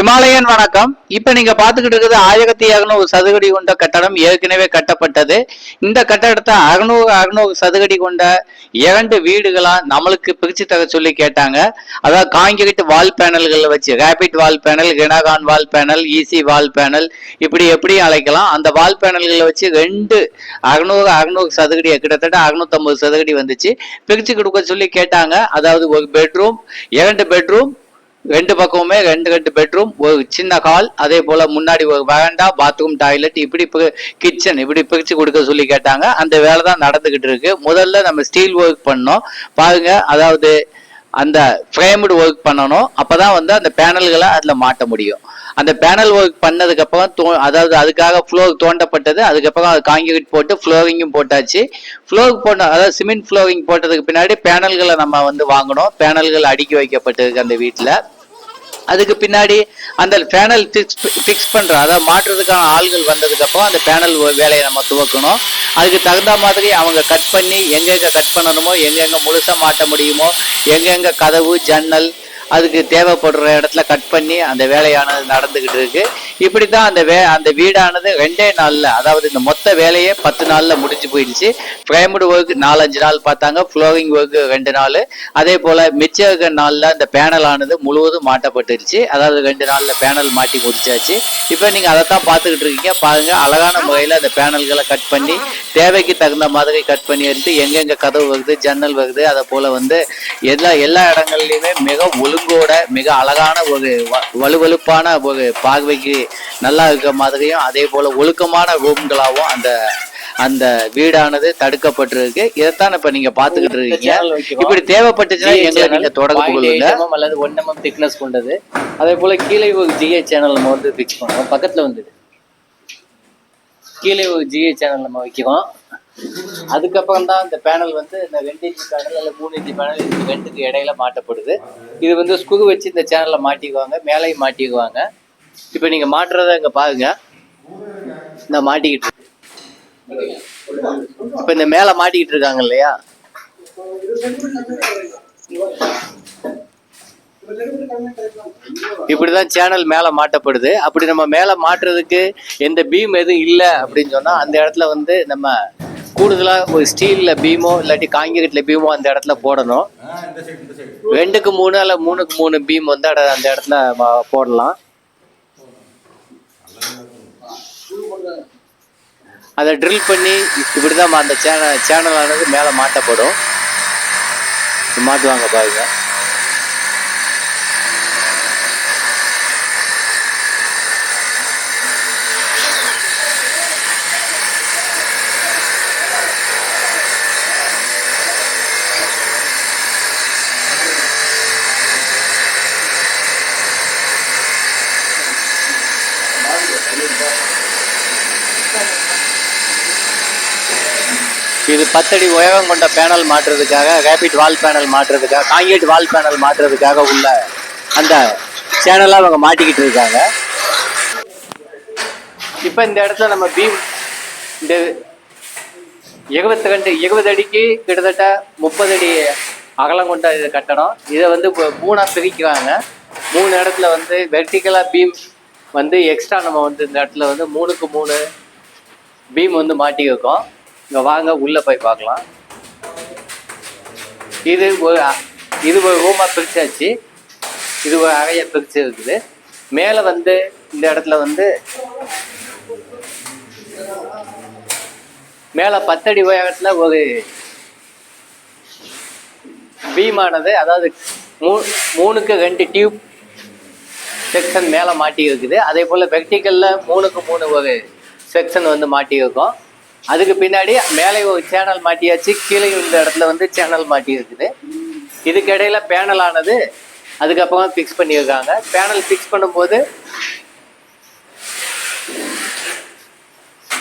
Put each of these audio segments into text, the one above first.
Himalayan வணக்கம். இப்ப நீங்க பாத்துக்கிட்டு இருக்கிறது 1200 சதுரடி கொண்ட கட்டடம் ஏற்கனவே கட்டப்பட்டது. இந்த கட்டடத்தை 600 சதுரடி கொண்ட 2 வீடுகளா நம்மளுக்கு பிரிச்சு தர சொல்லி கேட்டாங்க. அதாவது காங்கிரீட் வால் பேனல்களை வச்சு ரேபிட் வால் பேனல், ரெனகான் வால் பேனல், ஈசி வால் பேனல், இப்படி எப்படி அழைக்கலாம். அந்த வால் பேனல்களை வச்சு 600 சதுரடி, கிட்டத்தட்ட 650 சதுரடி வந்துச்சு, பிரிச்சு கொடுக்க சொல்லி கேட்டாங்க. அதாவது ஒரு பெட்ரூம், 2 பெட்ரூம், 2 பக்கமுமே 2 பெட்ரூம், ஒரு சின்ன ஹால், அதே போல முன்னாடி ஒரு வராண்டா, பாத்ரூம், டாய்லெட், இப்படி கிச்சன், இப்படி பிரிச்சு கொடுக்க சொல்லி கேட்டாங்க. அந்த வேலை தான் நடந்துகிட்டு இருக்கு. முதல்ல நம்ம ஸ்டீல் ஒர்க் பண்ணோம் பாருங்க. அதாவது அந்த ஃப்ரேம்டு ஒர்க் பண்ணணும். அப்பதான் அந்த பேனல்களை அதுல மாட்ட முடியும். அந்த பேனல் ஒர்க் பண்ணதுக்கு அப்புறம் அதாவது அதுக்காக ஃப்ளோர் தோண்டப்பட்டது. அதுக்கப்புறம் அது காங்கிரீட் போட்டு ஃப்ளோரிங்கும் போட்டாச்சு. ஃப்ளோர் போட்ட அதாவது சிமெண்ட் ஃப்ளோரிங் போட்டதுக்கு பின்னாடி பேனல்களை நம்ம வாங்கணும். பேனல்கள் அடுக்கி வைக்கப்பட்டிருக்கு அந்த வீட்டில். அதுக்கு பின்னாடி அந்த பேனல் ஃபிக்ஸ் பண்ற, அதாவது மாற்றுறதுக்கான ஆள்கள் வந்ததுக்கு அப்புறம் அந்த பேனல் வேலையை நம்ம துவக்கணும். அதுக்கு தகுந்த மாதிரி அவங்க கட் பண்ணி எங்கெங்க கட் பண்ணணுமோ, எங்கெங்க முழுசா மாட்ட முடியுமோ, எங்கெங்க கதவு, ஜன்னல் அதுக்கு தேவைப்படுற இடத்துல கட் பண்ணி அந்த வேலையானது நடந்துகிட்டு இருக்கு. இப்படித்தான் அந்த வீடானது 2 நாள்ல, அதாவது இந்த மொத்த வேலையே 10 நாள்ல முடிஞ்சு போயிடுச்சு. ஃப்ரேம்டு ஒர்க் 4-5 நாள் பார்த்தாங்க, ஃப்ளோரிங் ஒர்க் 2 நாள், அதே போல மிச்ச நாள்ல அந்த பேனல் ஆனது முழுவதும் மாட்டப்பட்டுருச்சு. அதாவது 2 நாள்ல பேனல் மாட்டி முடிச்சாச்சு. இப்ப நீங்க அதைத்தான் பார்த்துக்கிட்டு இருக்கீங்க. பாருங்க, அழகான முறையில அந்த பேனல்களை கட் பண்ணி தேவைக்கு தகுந்த மாதிரி கட் பண்ணி எடுத்து எங்கெங்க கதவு வருது, ஜன்னல் வருது, அதை போல எல்லா இடங்கள்லயுமே மிக ஒழுங்கோட, மிக அழகான ஒரு வலுவழுப்பான ஒரு பார்வைக்கு நல்லா இருக்க மாதிரியும், அதே போல ஒழுக்கமான ரூம்களாகவும் அந்த வீடானது தடுக்கப்பட்டிருக்கு. இதைத்தான் இப்ப நீங்க பாத்துக்கிட்டு இருக்கீங்க. இப்படி தேவைப்பட்டுச்சுன்னா எங்களை நீங்க தொடர்பு கொள்ளுங்க. அல்லது 1 mm திக்னஸ் கொண்டது. அதே போல கீழே ஒரு ஜிஏ சேனல் நம்ம பிக்ஸ் பண்ணுவோம். பக்கத்துல கீழே ஒரு ஜிஏ சேனல் நம்ம வைக்கிறோம். அதுக்கப்புறம் தான் இந்த பேனல் இந்த 2 இன்ச் பேனல் அல்ல 3 இன்ச் பேனல் இது 2க்கு இடையில மாட்டப்படுது. இது ஸ்க்ரூ வச்சு இந்த சேனல்ல மாட்டிக்குவாங்க, மேலையும் மாட்டிக்குவாங்க. இப்ப நீங்க மாட்டுறத இங்க பாருங்க. இந்த மாட்டிக்கிட்டு இப்ப இந்த மேல மாட்டிக்கிட்டு இருக்காங்க இல்லையா, இப்படிதான் சேனல் மேல மாட்டப்படுது. அப்படி நம்ம மேல மாட்டுறதுக்கு எந்த பீம் எதுவும் இல்லை அப்படின்னு சொன்னா அந்த இடத்துல நம்ம கூடுதலா ஒரு ஸ்டீல்ல பீமோ இல்லாட்டி காங்கிரீட்ல பீமோ அந்த இடத்துல போடணும். 2க்கு 3 அல்ல 3க்கு 3 பீம் அந்த இடத்துல போடலாம். அதை ட்ரில் பண்ணி இப்படிதான் அந்த சேனல் ஆனது மேல மாட்டப்படும். மாட்டுவாங்க பாருங்க. இது 10 அடி உயரம் கொண்ட பேனல் மாற்றுறதுக்காக, ரேபிட் வால் பேனல் மாற்றுறதுக்காக, காங்கிரீட் வால் பேனல் மாற்றுறதுக்காக உள்ள அந்த சேனலா அவங்க மாட்டிக்கிட்டு இருக்காங்க. இப்ப இந்த இடத்துல நம்ம பீம் இந்த 20 அடிக்கு கிட்டத்தட்ட 30 அடி அகலம் கொண்ட இது கட்டடம். இதை 3ஆ பிரிக்கிறாங்க. 3 இடத்துல வெர்டிகலா பீம் எக்ஸ்ட்ரா நம்ம இந்த இடத்துல 3க்கு 3 பீம் மாட்டி வைக்கும். இங்க வாங்க, உள்ள போய் பார்க்கலாம். இது ஒரு ரூமா பிரிச்சாச்சு. இது ஒரு அறைய பிரிச்சு இருக்குது. மேல இந்த இடத்துல மேல 10 அடி உயரத்துல ஒரு பீமானது, அதாவது 3க்கு 2 டியூப் செக்ஷன் மேல மாட்டி இருக்குது. அதே போல வெர்டிகல்ல 3க்கு 3 ஒரு செக்ஷன் மாட்டி இருக்கும். அதுக்கு பின்னாடி மேலே ஒரு சேனல் மாட்டியாச்சு, கீழே இந்த இடத்துல சேனல் மாட்டி இருக்குது. இதுக்கு இடையில பேனல் ஆனது அதுக்கப்புறம் ஃபிக்ஸ் பண்ணியிருக்காங்க. பேனல் ஃபிக்ஸ் பண்ணும்போது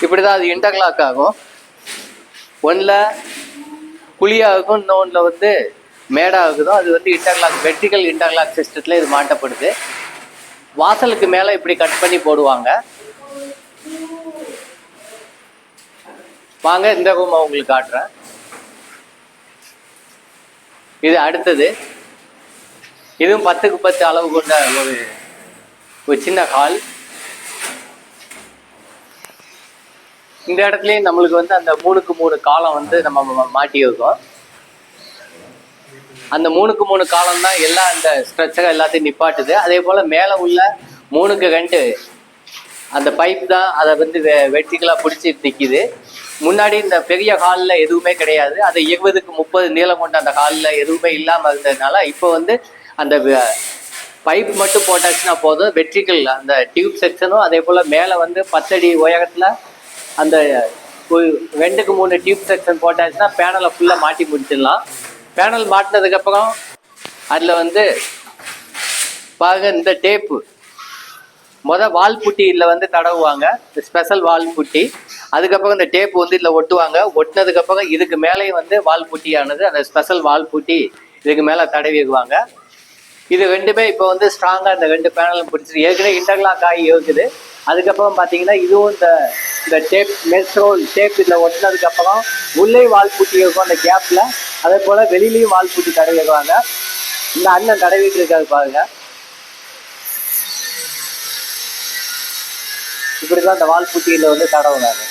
இப்படிதான் அது இன்டர்லாக் ஆகும். ஒன்றில் குழியாக இருக்கும், இன்னொன்றில் மேடாக இருக்குதோ அது இன்டர்லாக், வெர்டிகல் இன்டர்லாக் சிஸ்டத்தில் இது மாட்டப்படுது. வாசலுக்கு மேலே இப்படி கட் பண்ணி போடுவாங்க. வாங்க, இந்த ரூம் உங்களுக்கு காட்டுறேன். இது அடுத்தது. இதுவும் 10க்கு 10 அளவு கொண்ட ஒரு ஒரு சின்ன ஹால். இந்த இடத்துலயும் நம்மளுக்கு வந்து அந்த 3க்கு 3 காலம் வந்து நம்ம மாட்டி இருக்கோம். அந்த 3க்கு 3 காலம் தான் எல்லாம் அந்த ஸ்ட்ரக்சர் எல்லாத்தையும் நிப்பாட்டுது. அதே போல மேலே உள்ள 3க்கு 2 அந்த பைப் தான் அதை வந்து வெர்டிகலா பிடிச்சி நிற்கிது. முன்னாடி இந்த பெரிய ஹாலில் எதுவுமே கிடையாது. அது 20க்கு 30 நீளம் கொண்ட அந்த ஹாலில் எதுவுமே இல்லாமல் இருந்ததுனால இப்போ வந்து அந்த பைப் மட்டும் போட்டாச்சுன்னா போதும். வெர்டிகல் அந்த டியூப் செக்ஷனும் அதே போல் மேலே வந்து 10 அடி உயரத்தில் அந்த 2க்கு 3 டியூப் செக்ஷன் போட்டாச்சுன்னா பேனலை ஃபுல்லாக மாட்டி முடிச்சிடலாம். பேனல் மாட்டினதுக்கப்புறம் அதில் வந்து பாருங்க இந்த டேப்பு வால் புட்டியில் வந்து தடவுவாங்க, ஸ்பெஷல் வால் புட்டி. அதுக்கப்புறம் இந்த டேப் வந்து இதில் ஒட்டுவாங்க. ஒட்டினதுக்கப்புறம் இதுக்கு மேலேயும் வந்து வால் புட்டியானது அந்த ஸ்பெஷல் வால் புட்டி இதுக்கு மேலே தடவிடுவாங்க. இது ரெண்டுமே இப்போ வந்து ஸ்ட்ராங்காக இந்த 2 பேனலும் பிடிச்சிருக்கு. ஏற்கனவே இன்டர்லாக் ஆகி இருக்குது. அதுக்கப்புறம் பார்த்தீங்கன்னா இதுவும் இந்த டேப் மெஸ்ரோல் டேப் இதில் ஒட்டினதுக்கப்புறம் உள்ளே வால் புட்டி இருக்கும் அந்த கேப்பில். அதே போல் வெளியிலையும் வால் புட்டி தடவிடுவாங்க. இந்த அண்ணன் தடவிட்டு இருக்காரு பாருங்க. இப்படிதான் இந்த வால் புட்டியில் வந்து தடவுனாங்க.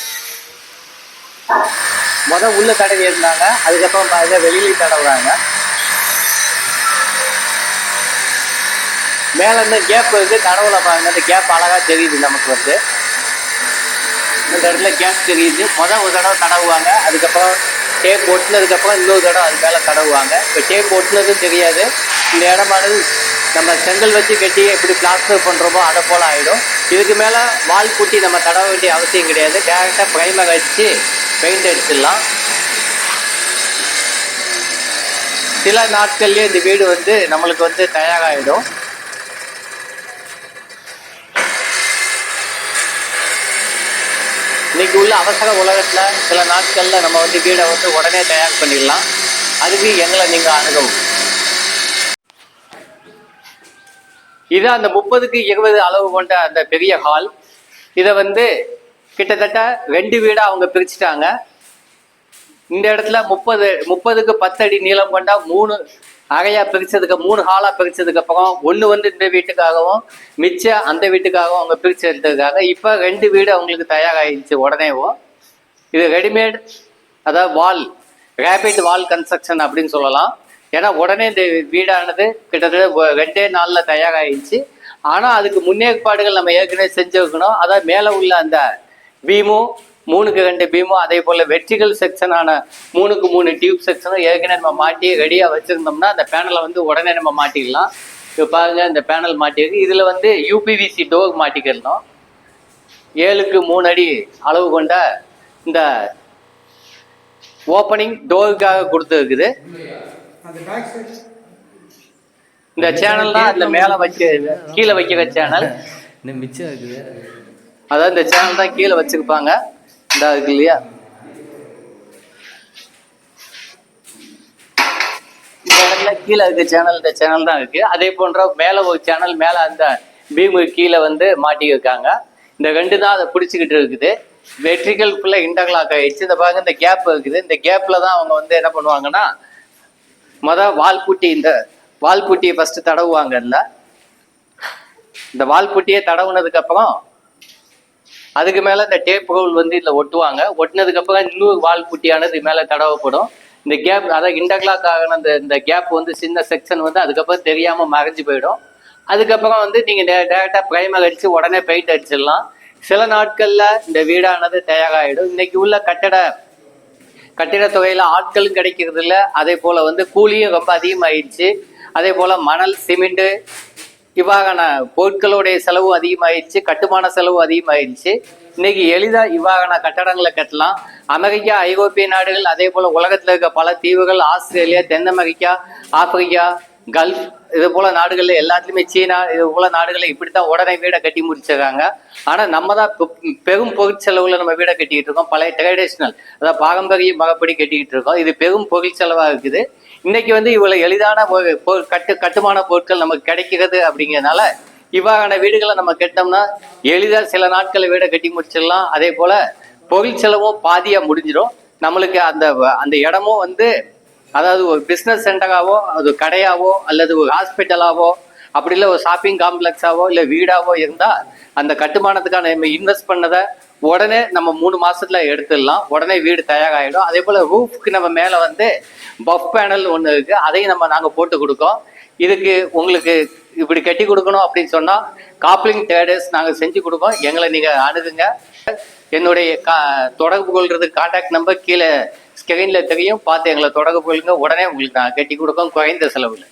உள்ள தடவி இருந்தாங்க, அதுக்கப்புறம் பாருங்க வெளியிலையும் தடவுறாங்க. மேல இருந்து கேப் இருக்கு, தடவுல பாருங்க அந்த கேப் அழகா தெரியுது நமக்கு வந்து. இந்த இடத்துல கேப் தெரியுது. ஒரு தடவை தடவுவாங்க, அதுக்கப்புறம் டேப் ஒட்டினதுக்கப்புறம் இன்னொரு தடவை அது மேலே தடவுவாங்க. இப்போ டேப் ஒட்டினதும் தெரியாது. இந்த இடமானது நம்ம செங்கல் வச்சு கட்டி எப்படி பிளாஸ்டர் பண்ணுறோமோ அதை போல் ஆகிடும். இதுக்கு மேலே வால் புட்டி நம்ம தடவ வேண்டிய அவசியம் கிடையாது. டேரெக்டாக ப்ரைமர் வச்சு பெயிண்ட் அடிச்சிடலாம். சில நாட்கள்லேயே இந்த வீடு வந்து நம்மளுக்கு வந்து தயாராகிடும். இன்னைக்கு உள்ள அவசர உலகத்தில் சில நாட்களில் நம்ம வந்து வீடை வந்து உடனே தயார் பண்ணிடலாம். அதுக்கு எங்களை நீங்கள் அணுகவும். இது அந்த 30க்கு 20 அளவு கொண்ட அந்த பெரிய ஹால். இதை வந்து கிட்டத்தட்ட 2 வீடாக அவங்க பிரிச்சுட்டாங்க. இந்த இடத்துல 30க்கு 10 அடி நீளம் கொண்ட 3 அறையாக பிரித்ததுக்கு 3 ஹாலாக பிரித்ததுக்கு அப்புறம் ஒன்று வந்து இந்த வீட்டுக்காகவும் மிச்சம் அந்த வீட்டுக்காகவும் அவங்க பிரித்து எடுத்ததுக்காக இப்போ 2 வீடு அவங்களுக்கு தயாராகிடுச்சு உடனேவும். இது ரெடிமேட், அதாவது ரேபிட் வால் கன்ஸ்ட்ரக்ஷன் அப்படின்னு சொல்லலாம். ஏன்னா உடனே இந்த வீடானது கிட்டத்தட்ட 2 நாளில் தயாராகிடுச்சு. ஆனால் அதுக்கு முன்னேற்பாடுகள் நம்ம ஏற்கனவே செஞ்சு வைக்கணும். அதாவது மேலே உள்ள அந்த பீமும் 3க்கு 2 பீமும், அதே போல் வெர்டிகல் செக்ஷனான 3க்கு 3 டியூப் செக்ஷனும் ஏற்கனவே நம்ம மாட்டி ரெடியாக வச்சுருந்தோம்னா அந்த பேனலை வந்து உடனே நம்ம மாட்டிக்கலாம். இப்போ பாருங்க இந்த பேனல் மாட்டியிருக்கு. இதில் வந்து யூபிவிசி டோர் மாட்டிக்கிறணும். 7க்கு 3 அடி அளவு கொண்ட இந்த ஓப்பனிங் டோருக்காக கொடுத்துருக்குது. இந்த சேனல் தான் அதில் மேலே வச்சு கீழே வைக்கிற சேனல். மிச்சம் இருக்குது, அதாவது இந்த சேனல் தான் கீழே வச்சிருப்பாங்க. இந்த இருக்கு இல்லையா, இந்த இடத்துல கீழே இருக்க சேனல் இந்த சேனல் தான் இருக்கு. அதே போன்ற மேலே ஒரு சேனல் மேலே அந்த பீமு கீழே வந்து மாட்டியிருக்காங்க. இந்த 2 தான் அதை பிடிச்சிக்கிட்டு இருக்குது. வெர்டிகல் ஃபுல்லாக இன்டர்லாக் ஆகிடுச்சு. இந்த பாருங்க இந்த கேப் இருக்குது. இந்த கேப்பில் தான் அவங்க வந்து என்ன பண்ணுவாங்கன்னா இந்த வால்புட்டியை ஃபஸ்ட்டு தடவுவாங்க. இந்த வால்புட்டியை தடவுனதுக்கப்புறம் அதுக்கு மேலே இந்த டேப் ரோல் வந்து இதில் ஒட்டுவாங்க. ஒட்டினதுக்கப்புறம் இன்னொரு வால்புட்டியானது மேலே தடவப்படும். இந்த கேப், அதாவது இன்டர்லாக் ஆகின இந்த கேப் வந்து சின்ன செக்ஷன் வந்து அதுக்கப்புறம் தெரியாமல் மறைஞ்சு போயிடும். அதுக்கப்புறம் வந்து நீங்கள் டேரெக்டாக ப்ரைமர் அடித்து உடனே பெயிண்ட் அடிச்சிடலாம். சில நாட்களில் இந்த வீடானது தயாராகிடும். இன்னைக்கு உள்ள கட்டிட தொகையில் ஆட்களும் கிடைக்கிறது இல்லை. அதே போல் வந்து கூலியும் ரொம்ப அதிகமாகிடுச்சு. அதே போல் மணல், சிமெண்ட்டு இவ்வாறான பொருட்களுடைய செலவு அதிகமாகிடுச்சு. கட்டுமான செலவு அதிகமாகிடுச்சு. இன்னைக்கு எளிதாக இவ்வாறான கட்டடங்களை கட்டலாம். அமெரிக்கா, ஐரோப்பிய நாடுகள், அதே போல் உலகத்தில் இருக்க பல தீவுகள், ஆஸ்திரேலியா, தென் அமெரிக்கா, ஆப்பிரிக்கா, கல்ஃப், இது போல நாடுகளில் எல்லாத்துலேயுமே, சீனா, இது போல நாடுகளில் இப்படித்தான் உடனே வீடை கட்டி முடிச்சிருக்காங்க. ஆனால் நம்ம தான் பெரும் பொருட்செலவில் நம்ம வீடை கட்டிக்கிட்டு இருக்கோம். பழைய ட்ரெடிஷ்னல், அதாவது பாரம்பரிய மகப்படி கட்டிக்கிட்டு இருக்கோம். இது பெரும் பொருட்செலவாக இருக்குது. இன்னைக்கு வந்து இவ்வளோ எளிதான கட்டுமான பொருட்கள் நமக்கு கிடைக்கிறது. அப்படிங்கிறதுனால இவ்வாறான வீடுகளை நம்ம கட்டினோம்னா எளிதாக சில நாட்களில் வீடை கட்டி முடிச்சிடலாம். அதே போல் பொருட்செலவும் பாதியாக முடிஞ்சிடும். நம்மளுக்கு அந்த இடமும் வந்து, அதாவது ஒரு பிஸ்னஸ் சென்டராகவோ, அது கடையாவோ அல்லது ஒரு ஹாஸ்பிட்டலாவோ அப்படி இல்லை ஒரு ஷாப்பிங் காம்ப்ளெக்ஸாவோ இல்லை வீடாவோ இருந்தால் அந்த கட்டுமானத்துக்கான நம்ம இன்வெஸ்ட் பண்ணதை உடனே நம்ம 3 மாசத்துல எடுத்துடலாம், உடனே வீடு தயாராகிடும். அதே போல் ரூஃப்க்கு நம்ம மேலே வந்து பஃப் பேனல் ஒன்று இருக்குது, அதையும் நாங்கள் போட்டு கொடுக்கோம். இதுக்கு உங்களுக்கு இப்படி கட்டி கொடுக்கணும் அப்படின்னு சொன்னால் காப்ளிங் ட்ரேடர்ஸ் நாங்கள் செஞ்சு கொடுக்கோம். எங்களை நீங்கள் அணுகுங்க. என்னுடைய தொடர்பு கொள்றதுக்கு கான்டாக்ட் நம்பர் கீழே ஸ்க்ரீனில் தெரியும், பார்த்து எங்களை தொடர்பு கொள்ளுங்க. உடனே உங்களுக்கு நான் கட்டி கொடுக்கோம் குறைந்த செலவில்.